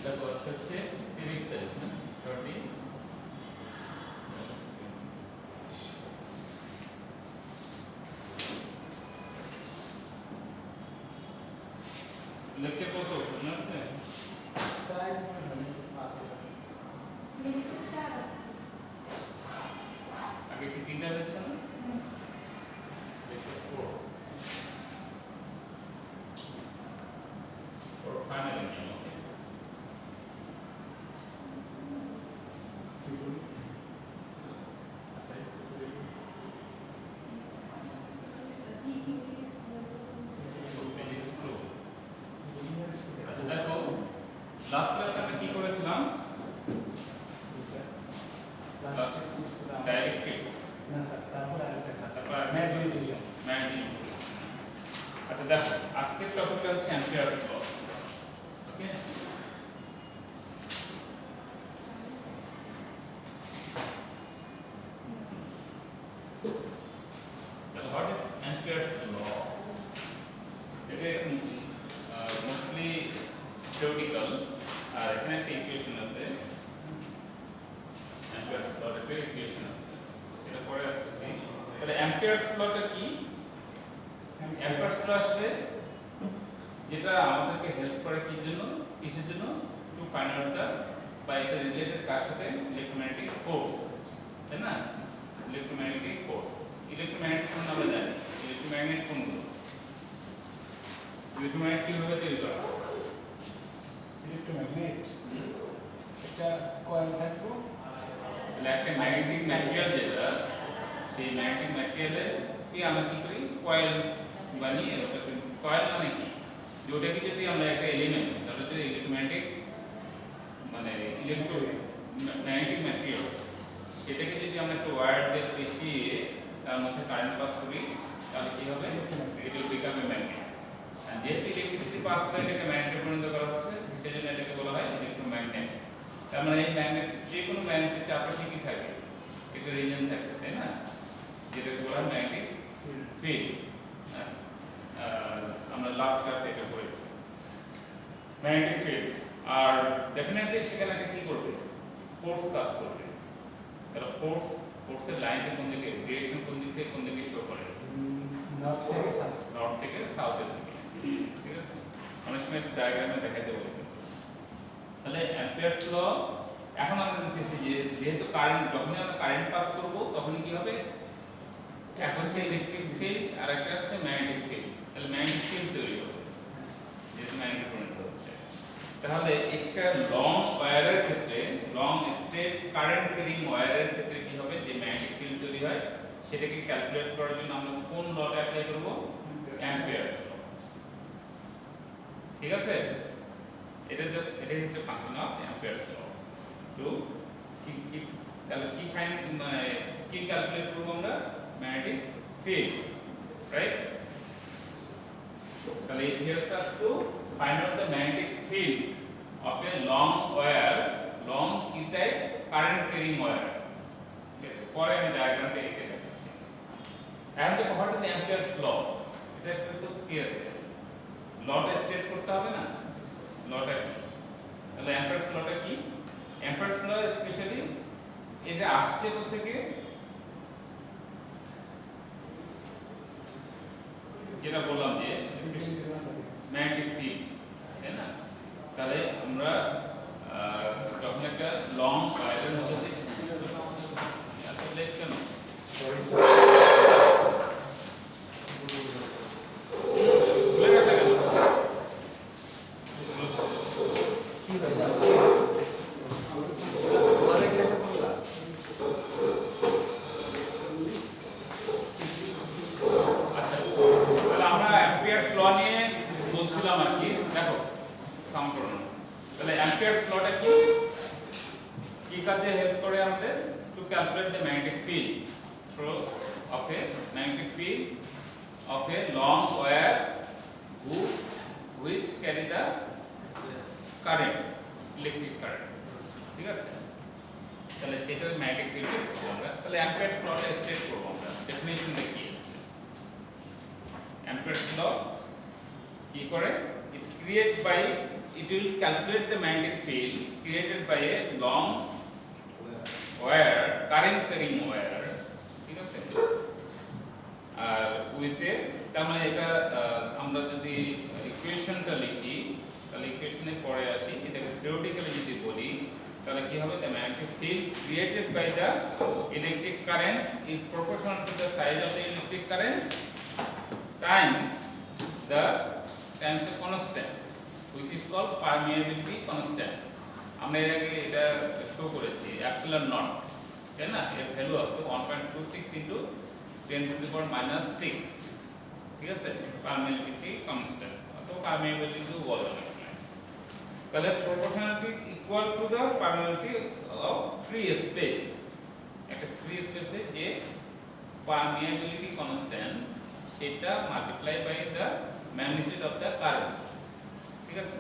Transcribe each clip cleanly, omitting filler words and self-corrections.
দেখো আজকে হচ্ছে 30 তারিখ না 30 লেকচার কত মনে আছে? আগে কি তিনটা লেকচার না? Lecture 4 or final exam, okay? আচ্ছা দেখো লাস্ট ক্লাসে আমরা কি করেছিলাম? ডাইরেক্টলি না স্যার তারপর আরেকটা কাজ তারপর ম্যাগনিটিউড ম্যাগনেটিক। আচ্ছা দেখো আজকের টপিকটা হচ্ছে অ্যাম্পিয়ারস ল। ওকে, তাহলে হোয়াট ইজ অ্যাম্পিয়ারস ল? এটা মোস্টলি থিওরিটিক্যাল, আর এখানে একটা ইকুয়েশন আছে। অ্যাম্পিয়ারস ল একটা ইকুয়েশন আছে, সেটা পরে আসতেছি। তাহলে অ্যাম্পিয়ারস লটা কি? অ্যাম্পিয়ারস ল আসলে যেটা আমাদেরকে হেল্প করে কি জন্য, কিসের জন্য? টু ফাইন্ড আউট দা, বা এটা রিলেটেড কার সাথে? ইলেক্ট্রোম্যাগনেটিক ফোর্স, তাই না? ইলেক্ট্রোম্যাগনেটিক ফোর্স, ইলেক্ট্রোম্যাগনেটিক ফোর্স আমরা জানি। ইলেক্ট্রোম্যাগনেট কোনগুলো? ইলেক্ট্রোম্যাগনেট কিভাবে তৈরি করা হয়? ইলেকট্রোম্যাগনেট একটা কয়েল থাকবো তাহলে একটা ম্যাগনেটিক ম্যাটেরিয়াল যেটা, সেই ম্যাগনেটিক ম্যাটেরিয়ালে কি আমরা কি করি? কয়েল বানিয়ে ওটাকে, কয়েল মানে কি? যেটাকে যদি আমরা একটা এলিমেন্ট, তাহলে যদি ইলেক্ট্রোম্যাগনেটিক মানে ইলেক্ট্রোম্যাগনেটিক ম্যাটেরিয়াল, সেটাকে যদি আমরা একটা ওয়্যার দিয়ে পেঁচিয়ে তার মধ্যে কারেন্ট পাস করি, তাহলে কি হবে? It will become a magnet. আর যেহেতু ইলেকট্রিসিটি পাস করে এটাকে ম্যাগনেটে পরিণত করা হচ্ছে, সেজন্য এটাকে বলা হয় ইলেক্ট্রোম্যাগনেট। তার মানে এই ম্যাগনেট, যে কোনো ম্যাগনেটের চারপাশে কি থাকে? একটা রিজন থাকে, তাই না? যেটাকে বলা হয় ম্যাগনেটিক ফিল্ড। আমরা লাস্ট ক্লাসে এটা পড়েছি ম্যাগনেটিক ফিল্ড। আর ডেফিনেটলি সেখানে একটা কি করবে? ফোর্স কাজ করবে। তাহলে ফোর্সের লাইনটা কোন দিকে, ডিরেকশন কোন দিক থেকে কোন দিকে শো করে? নর্থ থেকে সাউথ। নর্থ থেকে সাউথের দিকে, ঠিক আছে? অনেক সময় ডায়াগ্রামে দেখাতে বলবে। তাহলে অ্যাম্পিয়ারস ল এখন আমরা দেখতেছি যে যেহেতু কারেন্ট, যখনই আমরা কারেন্ট পাস করব তখনই কি হবে? এক হচ্ছে ইলেকট্রিক ফিল্ড আর একটা হচ্ছে ম্যাগনেটিক ফিল্ড। তাহলে ম্যাগনেটিক ফিল্ড তৈরি হবে যেহেতু ম্যাগনেটিক পরিণত হচ্ছে। তাহলে একটা লং ওয়্যারের ক্ষেত্রে, লং স্ট্রেট কারেন্ট ক্যারিং ওয়্যারের ক্ষেত্রে কি হবে? যে ম্যাগনেটিক ফিল্ড তৈরি হয়, সেটাকে ক্যালকুলেট করার জন্য আমরা কোন লটা অ্যাপ্লাই করব? Ampere's law. ঠিক আছে? এটাই হচ্ছে function of Ampere's law. To কি তাহলে কি ফাইন্ড, মানে কি ক্যালকুলেট করব আমরা? Magnetic field, right? তাহলে it helps us to find out the magnetic field of a long wire, long type current carrying wire. পরে আমি ডায়াগ্রামটা এঁকে দেখাচ্ছি। এখন তো what is the Ampere's law? এটা একটু কি আছে? লটা স্টেট করতে হবে না? লটা কি? তাহলে Ampere's lawটা কি? Ampere's law স্পেশালি এটা আসছে কোথা থেকে? যেটা বললাম যে ম্যাগনেটিক ফিল্ড, তাই না? তাহলে আমরা যখন একটা লং ওয়্যারের মধ্যে দিয়ে কেন বলছিলাম আর কি। দেখো সম্পূর্ণ, তাহলে অ্যাম্পিয়ারস লটা কি কি কাজে হেল্প করে আমাদের? To calculate the magnetic field through of a magnetic field of a long wire which carry the current, electric current. ঠিক আছে? তাহলে সেটা ম্যাগনেটিক ফিল্ড করব আমরা। তাহলে অ্যাম্পিয়ারস লটা স্টেট করব আমরা। ডেফিনিশন দেখি অ্যাম্পিয়ারস ল কি করে? It creates by it will calculate the magnetic field created by a long wire, current carrying wire, ঠিক আছে, আর উইথ এ, তার মানে এটা আমরা যদি ইকুয়েশনটা লিখি তাহলে ইকুয়েশনের পরে আসি, এটাকে থিওরিটিক্যালি যদি বলি তাহলে কি হবে, the magnetic field created by the electric current is proportional to the size of the electric current times the constant which is called permeability constant. আমরা এর আগে এটা শো করেছি এপসিলন নট, তাই না, এর ভ্যালু আছে 1.26 into 10 to the power minus 6, ঠিক আছে, permeability constant অথবা permeability বলে অনেক সময়। তাহলে proportionality equal to the permeability of free space, একটা ফ্রি স্পেসে যে permeability constant সেটা multiply by the magnitude of the current, ঠিক আছে,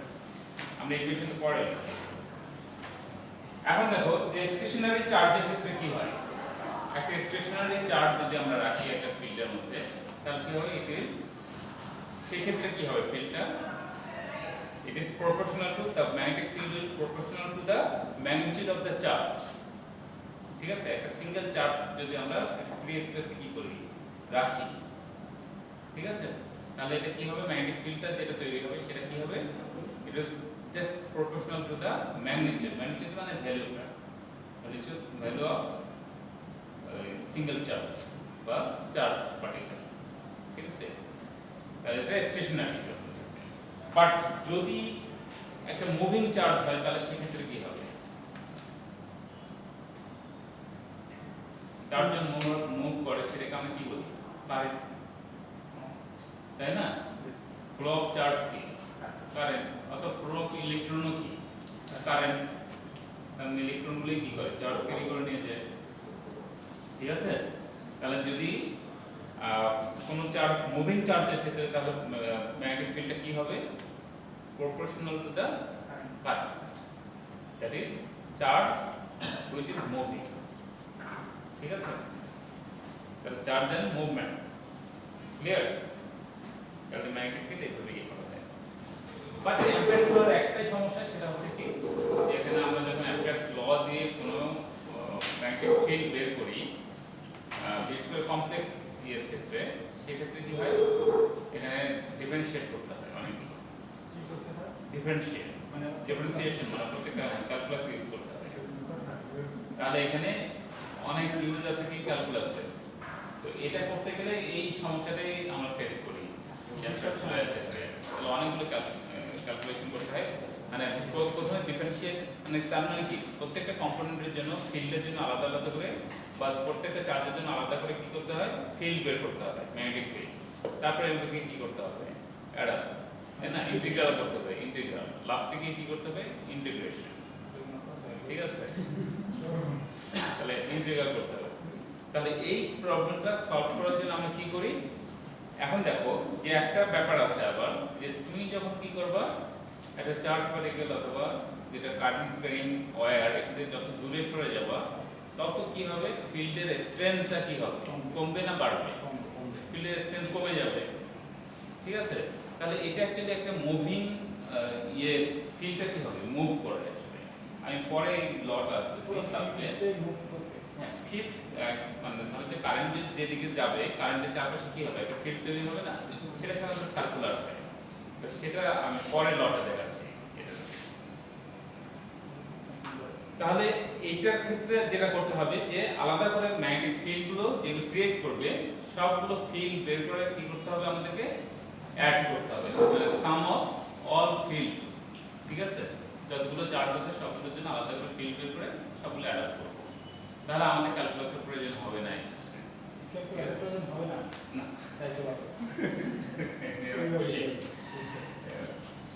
আমরা ইকুয়েশনটা পরে লিখছি। এখন দেখো যে স্টেশনারি চার্জের ক্ষেত্রে কি হয়, একটা স্টেশনারি চার্জ যদি আমরা রাখি একটা ফিল্ডের মধ্যে তাহলে কি হবে, সেই ক্ষেত্রে কি হবে, ফিল্ডটা it is proportional to the magnetic field will proportional to the magnitude of the charge, ঠিক আছে, একটা সিঙ্গেল চার্জ যদি আমরা ফ্রি স্পেসে কি করি রাখি, ঠিক আছে, তাহলে এটা কি হবে, ম্যাগনেটিক ফিল্ডটা যেটা তৈরি হবে সেটা কি হবে, it is just proportional to the magnitude মানে ভ্যালুটা, ভ্যালু অফ সিঙ্গেল চার্জ বা চার্জ পার্টিকেল, ঠিক আছে, তাহলে এটা স্টেশনারি। বাট যদি একটা মুভিং চার্জ হয় তাহলে সেক্ষেত্রে কি হবে, চার্জ যখন মুভ করে সেটাকে আমরা কি বলি, কারেন্ট, তাই না, ফ্লো অফ চার্জ কি কারেন্ট, অথবা ফ্লো অফ ইলেকট্রনও কি কারেন্ট, কারণ ইলেকট্রনগুলো কি করে চার্জ ক্যারি করে নিয়ে যায়, ঠিক আছে, তাহলে যদি কোনো চার্জ মুভিং চার্জের ক্ষেত্রে তাহলে ম্যাগনেটিক ফিল্ডটা কি হবে, proportional to the current, that is charge which is moving, ঠিক আছে, তাহলে চার্জ এন্ড মুভমেন্ট ক্লিয়ার, তাহলে ম্যাগনেটিক ফিল্ড এইভাবে হবে। বাট অ্যাম্পিয়ারস লর একটাই সমস্যা, সেটা হচ্ছে কি এখানে আমরা যখন অ্যাম্পিয়ারস ল দিয়ে কোনো ম্যাগনেটিক ফিল্ড বের করি বিশেষ করে কমপ্লেক্স এর ক্ষেত্রে, সেক্ষেত্রে কি হয়, এখানে ডিফারেন্সিয়েট করতে হয়, অনেক ডিফারেন্সিয়েশন মানে প্রত্যেকটা ক্যালকুলাস ইউজ করতে হবে, তাহলে এখানে অনেক ইউজ আছে কি ক্যালকুলাসের, তো এটা করতে গেলে এই সমস্যাটাই আমরা ফেস করি, তাহলে অনেকগুলো ক্যালকুলেশন করতে হয়, মানে প্রথমে ডিফারেন্সিয়েট মানে তার মানে কি প্রত্যেকটা কম্পোনেন্টের জন্য ফিল্ডের জন্য আলাদা আলাদা করে বা প্রত্যেকটা চার্জের জন্য আলাদা করে কি করতে হয়, ফিল্ড বের করতে হবে, ম্যাগনেটিক ফিল্ড, তারপরে এগুলোকে কি করতে হবে, অ্যাড তাই না, ইন্টিগ্রাল করতে হবে, ইন্টিগ্রাল লাস্টে কি করতে হবে, ইন্টিগ্রেশন, ঠিক আছে, তাহলে ইন্টিগ্রাল করতে হবে। তাহলে এই প্রবলেমটা সলভ করার জন্য আমরা কি করি, এখন দেখো যে একটা ব্যাপার আছে আবার, যে তুমি যখন কি করবা একটা চার্জ পার্টিকেল অথবা যেটা কারেন্ট ক্যারিং ওয়্যার এখানে যত দূরে সরে যাবা তত কি হবে, ফিল্ডের স্ট্রেংথটা কি হবে, কমবে না বাড়বে, ফিল্ডের স্ট্রেংথ কমে যাবে, ঠিক আছে, তাহলে এটা অ্যাকচুয়ালি একটা মুভিং ফিল্ডটা কি হবে, মুভ করে আসবে, আমি পরে এই লটা আসছে মুভ করবে, হ্যাঁ ফিল্ড মানে হচ্ছে কারেন্ট যেদিকে যাবে কারেন্টের চারপাশে কি হবে, একটা ফিল্ড তৈরি হবে না, সেটা সাধারণত সার্কুলার হয়, তো সেটা আমি পরে লটা দেখাচ্ছি। তাহলে এইটার ক্ষেত্রে যেটা করতে হবে যে আলাদা করে ম্যাগনেটিক ফিল্ডগুলো যেগুলো ক্রিয়েট করবে সবগুলো ফিল্ড বের করে কি করতে হবে, আমাদেরকে অ্যাড করতে হবে, মানে সাম অফ অল ফিল্ড, ঠিক আছে, যতগুলো চার্জ আছে সবগুলোর জন্য আলাদা করে ফিল্ড বের করে সবগুলো অ্যাড করব, তাহলে আমাদের ক্যালকুলাসের প্রয়োজন হবে না, ক্যালকুলাসের প্রয়োজন হবে না, না তাই তো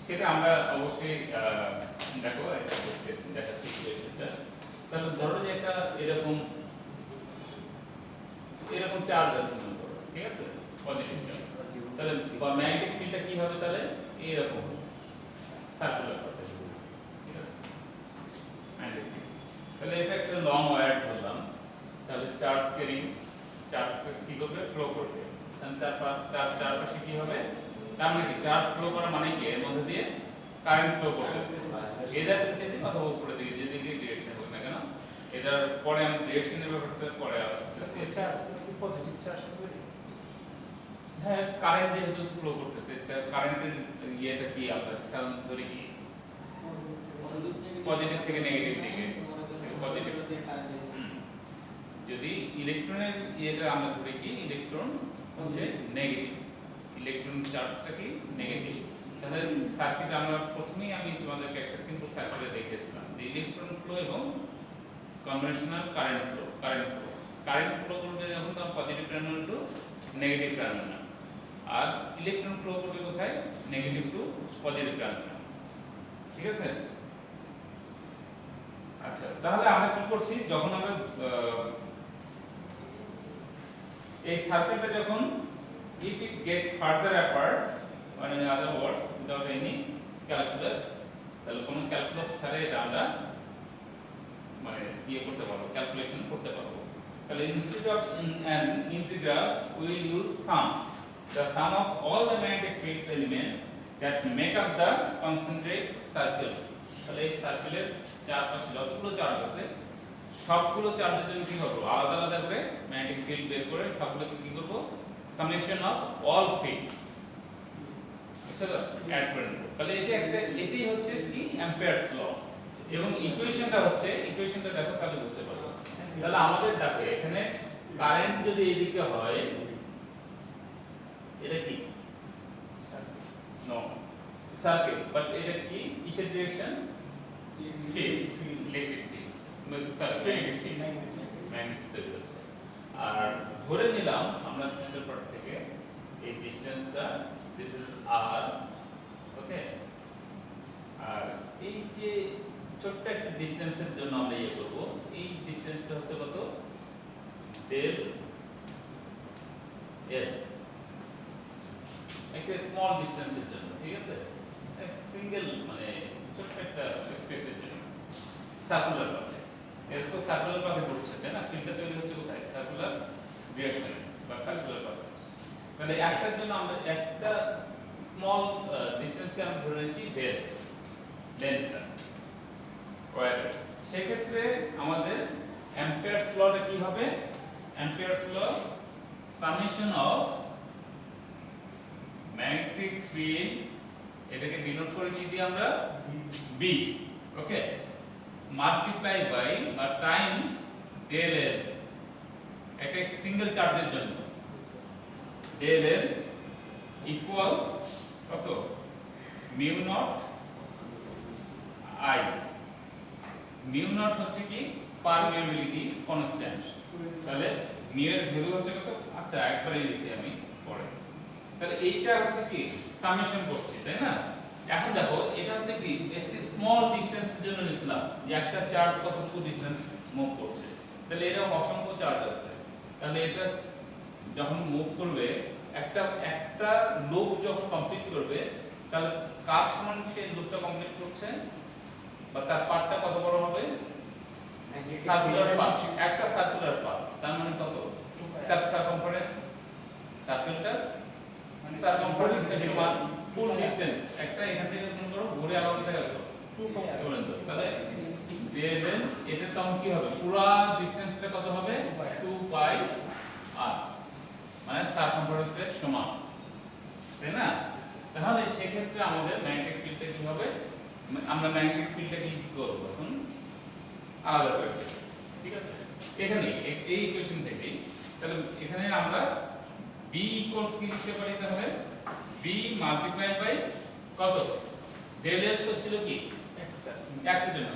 সেটা আমরা অবশ্যই দেখো দেখাচ্ছি সিচুয়েশনটা। তাহলে ধরো যে একটা এরকম চার্জ আছে মনে করো, ঠিক আছে, পজিটিভ চার্জ, তাহলে ম্যাগনেটিক ফিল্ডটা কি হবে, তাহলে এইরকম সার্কুলার হবে, ঠিক আছে, তাহলে এটা একটা লং ওয়্যার ধরলাম, তাহলে চার্জ ক্যারিং চার্জ কি করবে, ফ্লো করবে, তার চারপাশে কি হবে, তার মানে কি চার্জ ফ্লো করা মানে কি এর মধ্যে দিয়ে কারেন্ট ফ্লো করতেছে এটার নিচে দিকে অথবা উপরে দিকে যেদিকে ডিরেকশন হোক না কেন এটার পরে আমি ডিরেকশনের ব্যাপারটা পরে আলোচনা করব চার্জ কি পজিটিভ চার্জ হবে? হ্যাঁ কারেন্ট যেহেতু ফ্লো করতেছে কারেন্টের ইয়েটা কি আমরা খেয়াল ধরে কি পজিটিভ থেকে নেগেটিভ দিকে পজিটিভ যদি ইলেকট্রনের ইয়েটা আমরা ধরে কি ইলেকট্রন হচ্ছে নেগেটিভ ইলেকট্রন চার্জটা কি নেগেটিভ তাহলে সার্কিট আমরা প্রথমেই আমি তোমাদেরকে একটা সিম্পল সার্কিটে দেখিয়েছিলাম যে ইলেকট্রন ফ্লো এবং কনভেনশনাল কারেন্ট ফ্লো করবে যখন তখন positive terminal to negative terminal আর ইলেকট্রন ফ্লো করবে কোথায় নেগেটিভ টু পজিটিভ টার্মিনাল ঠিক আছে আচ্ছা তাহলে আমরা কি করছি যখন আমরা এই সার্কেলটা যখন if it get further apart or in other words without any calculus তাহলে কোনো ক্যালকুলাস ছাড়া এটা আমরা মানে ইয়ে করতে পারবো ক্যালকুলেশন করতে পারবো তাহলে instead of an integral we will use sum the sum of all the magnetic field elements that make up the concentric circle তাহলে এই সার্কেলের চারপাশে যতগুলো চার্জ আছে সবগুলো চার্জের জন্য কি করব আলাদা আলাদা করে ম্যাগনেটিক ফিল্ড বের করে সবগুলোকে কি করব সামেশন অফ অল ফিল্ডস আচ্ছা অ্যাড করে নেব তাহলে এটাই হচ্ছে কি অ্যাম্পিয়ারস ল এবং ইকুয়েশনটা দেখো তাহলে বুঝতে পারবে তাহলে আমাদের দেখো এখানে কারেন্ট যদি এইদিকে হয় এটা কি নো সার্কিট বাট এটা কি কিসের direction field electric field magnetic হচ্ছে আর ধরে নিলাম আমরা সেন্টার পয়েন্ট থেকে এই ডিসটেন্সটা দিস ইজ r ওকে আর এই যে ছোট্ট একটা ডিসটেন্সের জন্য আমরা ইয়ে করব এই ডিসটেন্সটা হচ্ছে কত ডেল l একটা স্মল ডিসটেন্সের জন্য ঠিক আছে সিঙ্গেল মানে ছোট্ট একটা স্পেসের জন্য সার্কুলার পাথে এর তো সার্কুলার পাথে ঘুরছে তাই না ফিল্ডটা তৈরি হচ্ছে কোথায় সার্কুলার ডিরেকশন বা সার্কুলার পাথে তাহলে একটার জন্য আমরা একটা স্মল ডিসটেন্সকে আমরা ধরে নিচ্ছি ডেল লেন্থটা ওয়ার সেক্ষেত্রে আমাদের অ্যাম্পিয়ারস লটা কি হবে Ampere's law summation of magnetic field এটাকে ডিনোট করেছি দিয়ে আমরা b ওকে মাল্টিপ্লাই বাই বা টাইমস ডেল l একটা সিঙ্গেল চার্জের জন্য ডেল l ইকুয়ালস কত mu naught i mu naught হচ্ছে কি পারমিয়াবিলিটি কনস্ট্যান্ট তাহলে মিউ এর ভ্যালু হচ্ছে কত আচ্ছা একবারে লিখি আমি পরে তাহলে এইটা হচ্ছে কি সামেশন করছি তাই না এখন দেখো এটা হচ্ছে কি একটা স্মল ডিসটেন্সের জন্য নিছিলাম যে একটা চার্জ কতটুকু ডিসটেন্স মুভ করছে তাহলে এরকম অসংখ্য চার্জ আছে তাহলে এটা যখন মুভ করবে একটা লুপ যখন কমপ্লিট করবে তাহলে কার সমান সেই লুপটা কমপ্লিট করছে বা তার পাথটা কত বড় হবে সার্কুলার পাথ একটা সার্কুলার পাথ তার মানে কত তার সারকমফারেন্স সার্কেলটা মানে সারকমফারেন্সের সমান ফুল ডিসটেন্স একটা এখান থেকে মনে করো ঘুরে আবার কোথায় গেল 2 পাই পর্যন্ত তাহলে দেন এটা তখন কি হবে পুরো ডিসটেন্সটা কত হবে 2 পাই আর মানে সারকমফারেন্সের সমান তাই না তাহলে সেই ক্ষেত্রে আমাদের ম্যাগনেটিক ফিল্ডটা কি হবে আমরা ম্যাগনেটিক ফিল্ডটা কি করব এখন আলাদা করে দেব ঠিক আছে এখানে এই ইকুয়েশন থেকে তাহলে এখানে আমরা b ইকুয়ালস কি লিখতে পারি তাহলে b মাল্টিপ্লাই বাই কত ডেল l তো ছিল কি একটা জন্য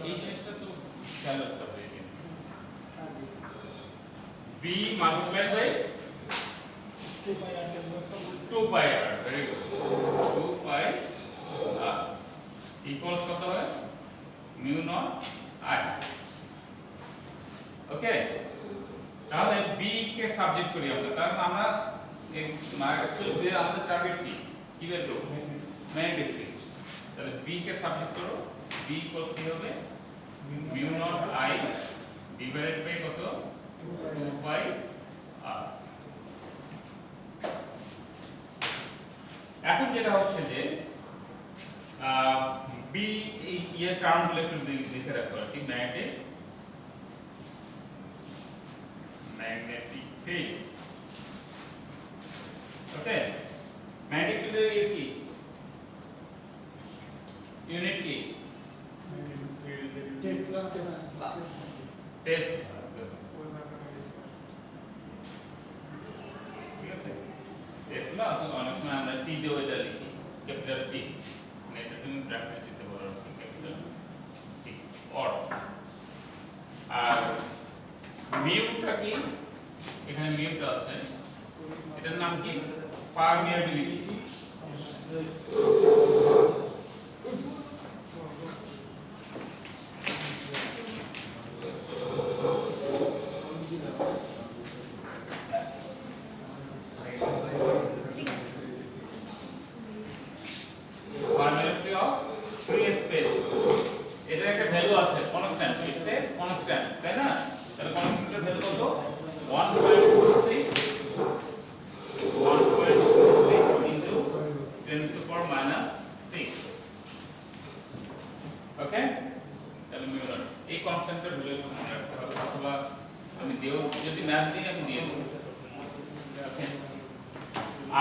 এই জিনিসটা তো খেয়াল রাখতে হবে b multiply by 2 pi r very good 2 pi r equals কত হয় মিউ নট i ওকে তাহলে b কে সাবজেক্ট করি আমরা তার আমরা এক অ্যাকচুয়ালি যে আমাদের টার্গেট কি বের করব ম্যাগনেটিক ফিল্ড তাহলে b কে সাবজেক্ট করো b ইকুয়াল কি হবে mu naught i divided by কত 2 পাই r এখন যেটা হচ্ছে যে বি ইয়ে টার্মগুলো একটু লিখে রাখো আর কি ম্যাগনেটিক ফিল্ড ওকে ম্যাগনেটিক ফিল্ডের ইয়ে কি ইউনিট কি টেসলা টেসলা ঠিক আছে টেসলা অনেক সময় আমরা টি দিয়ে ওইটা লিখি ক্যাপিটাল টি এটা তুমি ব্র্যাকেট দিতে পারো ক্যাপিটাল টি অর আর মিউটা কি এখানে মিউটা আছে এটার নাম কি পারমিয়াবিলিটি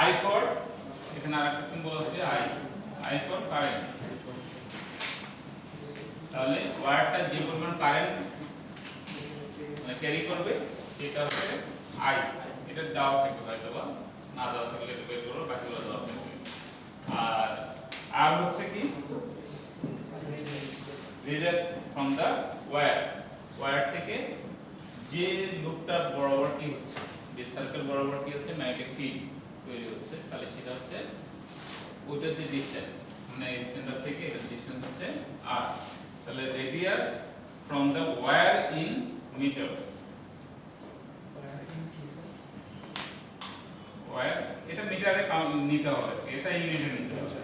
I for এখানে আরেকটা সিম্বল আছে I for কারেন্ট তাহলে ওয়্যারটা যে পরিমাণ কারেন্ট ক্যারি করবে সেটা হচ্ছে I এটা দেওয়া থাকবে হয়তো বা না দেওয়া থাকলে এটা বের করো বাকিগুলো দেওয়া থাকবে আর হচ্ছে কি রেডিয়াস ফ্রম দা ওয়্যার থেকে যে লুপটা বরাবর কি হচ্ছে যে সার্কেল বরাবর কি হচ্ছে ম্যাগনেটিক ফিল্ড তৈরি হচ্ছে তাহলে সেটা হচ্ছে ওইটার যে ডিসটেন্স মানে এই সেন্টার থেকে এর ডিসটেন্স হচ্ছে r তাহলে radius from the wire in metres wire এটা মিটারে নিতে হবে এসআই ইউনিটে নিতে হবে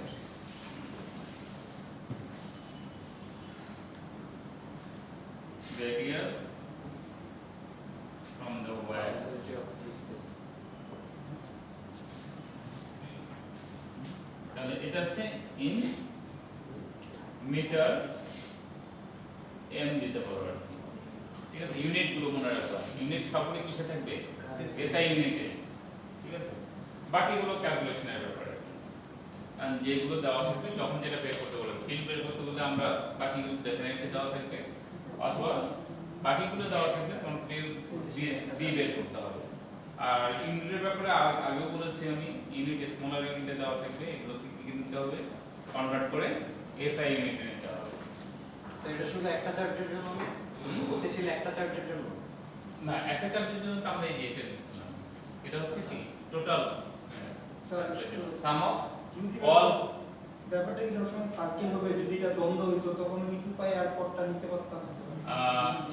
radius from the wire তাহলে এটা হচ্ছে ইন মিটার এম দিতে পারো আর কি ঠিক আছে ইউনিট গুলো মনে রাখবা ইউনিট সবগুলো কিসে থাকবে এসআই ইউনিটে ঠিক আছে বাকিগুলো ক্যালকুলেশনের ব্যাপারে আর যেগুলো দেওয়া থাকবে যখন যেটা বের করতে বলবে ফিল্ড বের করতে বললে আমরা বাকিগুলো ডেফিনেটলি দেওয়া থাকবে অথবা বাকিগুলো দেওয়া থাকবে তখন ফিল্ড দিয়ে বের করতে হবে আর ইউনিটের ব্যাপারে আগেও বলেছি আমি ইউনিট স্মলার ইউনিটে দেওয়া থাকবে এগুলো কি নিতে হবে কনভার্ট করে এসআই ইউনিটে নিতে হবে স্যার এটা শুধু একটা চার্টের জন্য হতে ছিল একটা চার্টের জন্য না একটা চার্টের জন্য তো আমরা এই এটা লিখছিলাম এটা হচ্ছে কি টোটাল সাম অফ অল ব্যাপারটা কি সবসময় সার্কেল হবে যদি এটা দ্বন্দ্ব হইতো তখন আমি 2 পাই আর পরটা নিতে পারতাম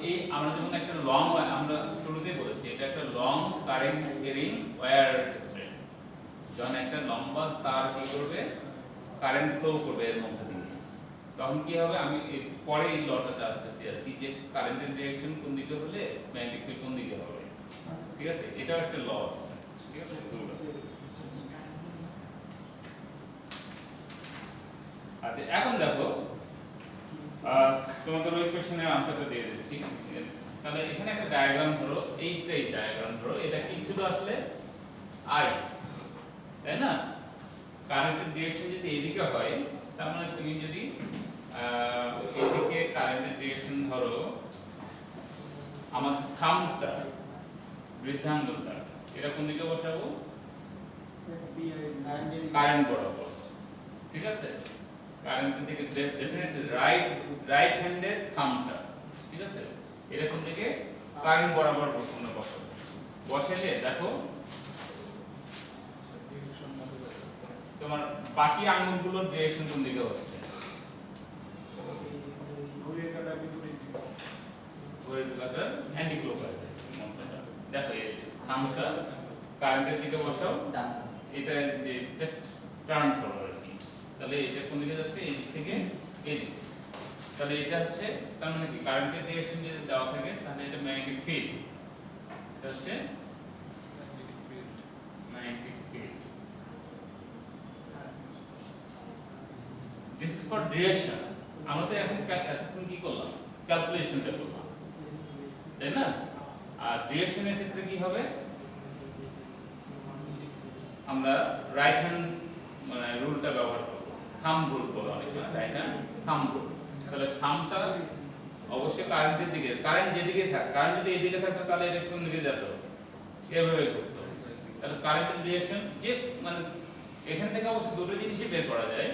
এই আমরা যখন একটা লং আমরা শুরুতেই বলেছি এটা একটা লং কারেন্ট ক্যারিং ওয়্যার ক্ষেত্রে যখন একটা লম্বা তার কি করবে কারেন্ট ফ্লো করবে এর মধ্যে দিয়ে তখন কি হবে আমি পরে এই লটাতে আসতেছি আর কি যে কারেন্টের ডিরেকশন কোন দিকে হলে ম্যাগনেটিক ফিল্ড কোন দিকে হবে ঠিক আছে এটাও একটা ল আছে ঠিক আছে আচ্ছা এখন দেখো তোমাদের ওই কোশ্চেনের আনসারটা দিয়ে দিচ্ছি তাহলে এখানে একটা ডায়াগ্রাম ধরো এইটাই ডায়াগ্রাম ধরো এটা কি ছিল আসলে আই তাই না কারেন্টের ডিরেকশন যদি এইদিকে হয় তার মানে তুমি যদি এইদিকে কারেন্টের ডিরেকশন ধরো আমার থাম্বটা বৃদ্ধাঙ্গুলটা এটা কোন দিকে বসাবো কারেন্ট বরাবর ঠিক আছে কারেন্টের দিকে ডেফিনেটলি রাইট হ্যান্ডের থাম্বটা ঠিক আছে এরকম দিকে কারেন্ট বরাবর প্রথমে বসাবো বসালে দেখো তোমার বাকি আঙ্গুলগুলোর ডিরেকশন কোন দিকে হচ্ছে ঘড়ির কাঁটার অ্যান্টি ক্লকওয়াইজ দেখো এই থাম্বটা কারেন্টের দিকে বসাও এটা জাস্ট টার্ন করো আর কি তাহলে এটা কোন দিকে যাচ্ছে এই দিক থেকে এই দিকে তাহলে এটা হচ্ছে তার মানে কি কারেন্টের ডিরেকশন যদি দেওয়া থাকে তাহলে এটা ম্যাগনেটিক ফিল্ড এটা হচ্ছে magnetic field this is for direction. আমরা তো এখন এতক্ষণ কি করলাম, ক্যালকুলেশনটা করলাম, তাই না? আর ডিরেকশনের ক্ষেত্রে কি হবে, আমরা রাইট হ্যান্ড মানে রুলটা ব্যবহার করব, থাম রুল বলা হয়, রাইট হ্যান্ড থাম রুল। তাহলে থামটা অবশ্যই কারেন্টের দিকে, কারেন্ট যেদিকে থাকে, কারেন্ট যদি এদিকে থাকতো তাহলে এটা কোন দিকে যেত, এভাবে করতো। তাহলে কারেন্টের ডিরেকশন যে মানে এখান থেকে অবশ্য দুটো জিনিসই বের করা যায়।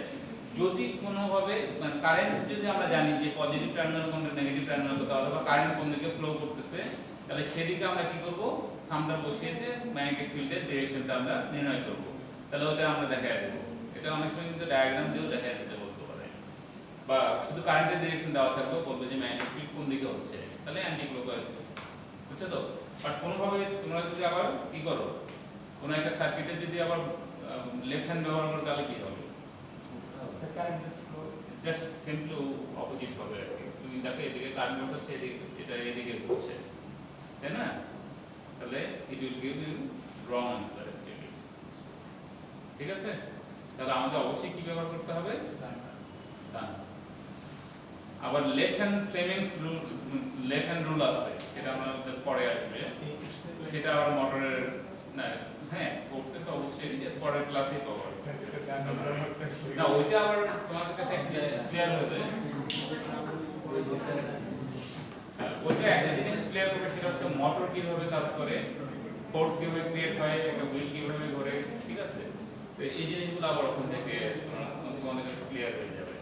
যদি কোনোভাবে মানে কারেন্ট যদি আমরা জানি যে পজিটিভ টার্মিনাল কোনটা, নেগেটিভ টার্মিনাল কোনটা, অথবা কারেন্ট কোন দিকে ফ্লো করতেছে, তাহলে সেদিকে আমরা কি করব, থামটা বসিয়ে দিয়ে ম্যাগনেটিক ফিল্ডের ডিরেকশনটা আমরা নির্ণয় করব। তাহলে ওটা আমরা দেখায় দেব। এটা অনেক সময় কিন্তু ডায়াগ্রাম দিয়েও দেখায় দিতে বলতে পারে, বা শুধু কারেন্টের ডিরেকশন দেওয়া থাকবে, বলবে যে ম্যাগনেটিক ফিল্ড কোন দিকে হচ্ছে, তাহলে অ্যান্টি ক্লকওয়াইজ, বুঝছো তো? বাট কোনোভাবে তোমরা যদি আবার কি করো, কোনো একটা সার্কিটে যদি আবার লেফট হ্যান্ড ব্যবহার করো, তাহলে কি হবে, জাস্ট সিম্পলি অপোজিট হবে আর কি। তুমি দেখো এদিকে কারেন্ট হচ্ছে, এদিকে এটা এদিকে ঘুরছে, তাই না? তাহলে it will give you wrong answer actually. ঠিক আছে? তাহলে আমাদের অবশ্যই কি ব্যবহার করতে হবে, ডান। আবার left hand Fleming's rule, left hand rule আছে, সেটা আমাদের পরে আসবে, সেটা আবার মোটরের না, হ্যাঁ কোর্সে তো অবশ্যই পরের ক্লাসে পাবো না, ওইটা আবার তোমাদের কাছে একটা ক্লিয়ার হবে, ওইটা একটা জিনিস ক্লিয়ার করবে, সেটা হচ্ছে মোটর কিভাবে কাজ করে, ফোর্স কিভাবে ক্রিয়েট হয়, একটা হুইল কিভাবে ঘোরে, ঠিক আছে? তো এই জিনিসগুলো আবার ওখান থেকে তোমাদের কাছে ক্লিয়ার হয়ে যাবে।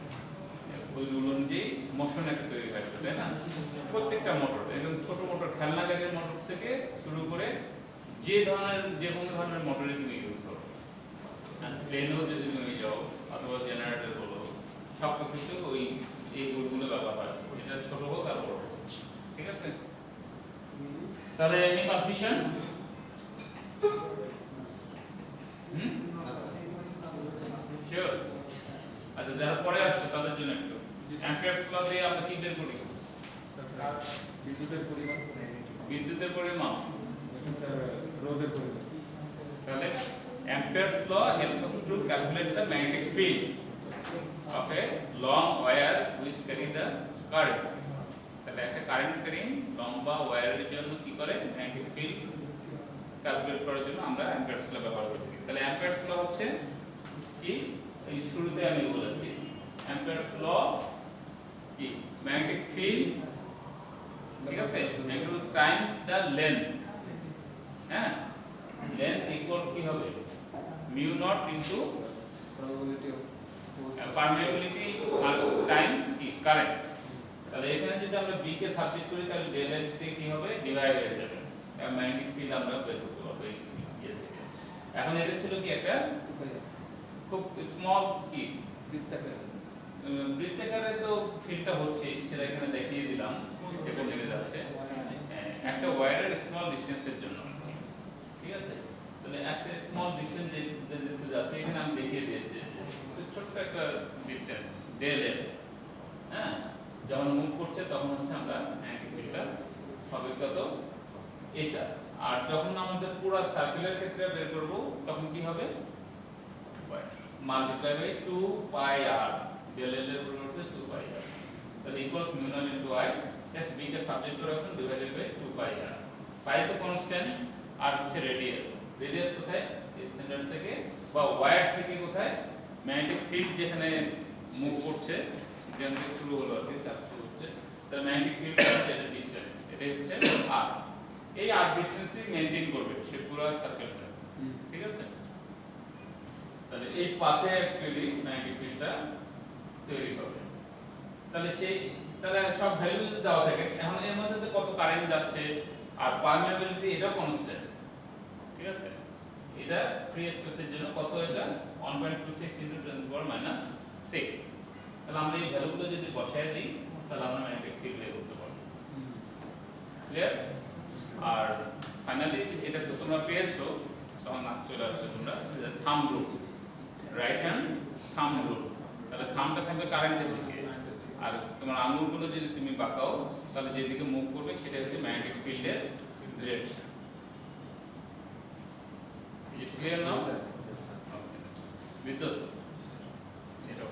ওই রুল অনুযায়ী মোশন একটা তৈরি হয়, তাই না? প্রত্যেকটা মোটর, একদম ছোট মোটর, খেলনা গাড়ির মোটর থেকে শুরু করে যে ধরনের, যে কোনো ধরনের মোটরে তুমি ইউজ করো, প্লেনও যদি তুমি যাও অথবা জেনারেটর বলো, সব কিছুতে ওই এই রুলগুলো ব্যবহার হয়, এটা ছোট হোক আর বড় হোক। ঠিক আছে? তাহলে এই কনফিউশন, শিওর? আচ্ছা, যারা পরে আসছে তাদের জন্য একটু অ্যাম্পিয়ারস ল দিয়ে আমরা কি বের করি, বিদ্যুতের পরিমাণ, বিদ্যুতের পরিমাণ, স্যার রোধের পরিমাণ। তাহলে ampere's law helps us to calculate the magnetic field of a long wire which carry the current. তাহলে একটা কারেন্ট ক্যারিং লম্বা ওয়্যারের জন্য কি করে, ম্যাগনেটিক ফিল্ড ক্যালকুলেট করার জন্য আমরা ampere's law ব্যবহার করি। তাহলে ampere's law হচ্ছে কি, এই শুরুতে আমি বলেছি, ampere's law কি, ম্যাগনেটিক ফিল্ড, ঠিক আছে, টাইমস দ্য লেন্থ, হ্যাঁ, লেন্থ ইকুয়ালস কি হবে, mu naught into probability of permeability Times কি কারেন্ট। তাহলে এখানে যদি আমরা বি কে সাবজেক্ট করি, তাহলে ডেল এর থেকে কি হবে, ডিভাইড হয়ে যাবে, ম্যাগনেটিক ফিল্ড আমরা বের করতে পারবো এই ইয়ে থেকে। এখন এটা ছিল কি একটা খুব স্মল কি বৃত্তাকারে, তো ফিল্ডটা হচ্ছে সেটা এখানে দেখিয়ে দিলাম, এটা জেনে যাচ্ছে একটা ওয়্যারের স্মল ডিসটেন্সের জন্য, ঠিক আছে? তাহলে একটা স্মল ডিসটেন্স যেতে যাচ্ছে, এখানে আমি দেখিয়ে দিয়েছি ছোট্ট একটা ডিসটেন্স ডেল এর, হ্যাঁ, যখন মুভ করছে তখন হচ্ছে আমরা ম্যাগনেটিক ফিল্ডটা হবে কত, এটা। আর যখন আমাদের পুরো সার্কুলার ক্ষেত্রে বের করব, তখন কি হবে, multiply by 2 pi R, del এর এর পরিবর্তে 2 পাই আর, তাহলে equals mu naught into I, just B কে সাবজেক্ট করে এখন ডিভাইডেড বাই 2 পাই আর। পাই তো কনস্ট্যান্ট, আর হচ্ছে রেডিয়াস, রেডিয়াস কোথায়, এই সেন্টার থেকে বা ওয়্যার থেকে কোথায়, ম্যাগনেটিক ফিল্ড যেখানে মুভ করছে, যেখান থেকে শুরু হলো আর কি, চাপ শুরু হচ্ছে, তাহলে ম্যাগনেটিক ফিল্ড হচ্ছে এটা ডিসটেন্স, এটাই হচ্ছে আর। এই আর ডিসটেন্সই মেইনটেইন করবে সে পুরো সার্কেলটা, ঠিক আছে? তাহলে এই পাথে অ্যাকচুয়ালি ম্যাগনেটিক ফিল্ডটা তৈরি হবে। তাহলে সেই, তাহলে সব ভ্যালু দেওয়া থাকে, এখন এর মধ্যে তো কত কারেন্ট যাচ্ছে, আর পারমিয়াবিলিটি এটা কনস্ট্যান্ট, ঠিক আছে? এটা ফ্রি স্পেসের জন্য কত, এটা 1.26 × 10⁻⁶। তাহলে আমরা এই ভ্যালুগুলো যদি বসায় দিই, তাহলে আমরা ম্যাগনেটিক ফিল্ড বের করতে পারবো। ক্লিয়ার? আর ফাইনালি এটা তো তোমরা পেয়েছো, তখন চলে আসছে তোমরা thumb rule, right hand thumb rule. তাহলে থাম্বটা থাকবে কারেন্টের দিকে, আর তোমার আঙুলগুলো যদি তুমি বাঁকাও, তাহলে যেদিকে মুভ করবে সেটা হচ্ছে ম্যাগনেটিক ফিল্ডের ডিরেকশন। Clear now? বিদ্যুৎ, এটা